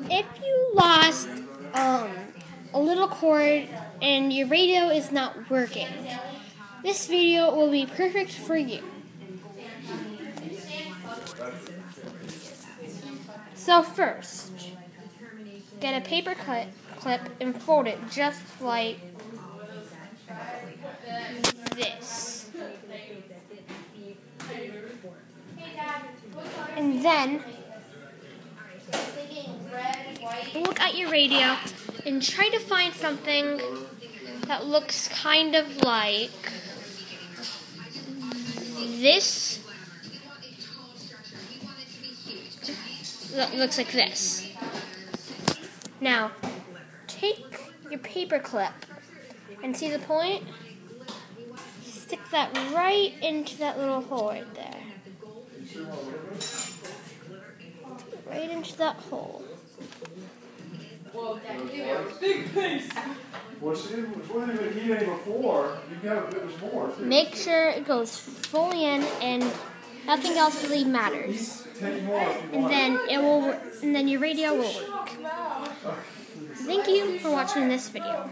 If you lost a little cord and your radio is not working, this video will be perfect for you. So first, get a paper clip and fold it just like this. And then look at your radio and try to find something that looks kind of like this. That looks like this. Now, take your paper clip and see the point? Stick that right into that little hole right there. Right into that hole. Make sure it goes fully in and nothing else really matters. And then it will, and then your radio will work. Thank you for watching this video.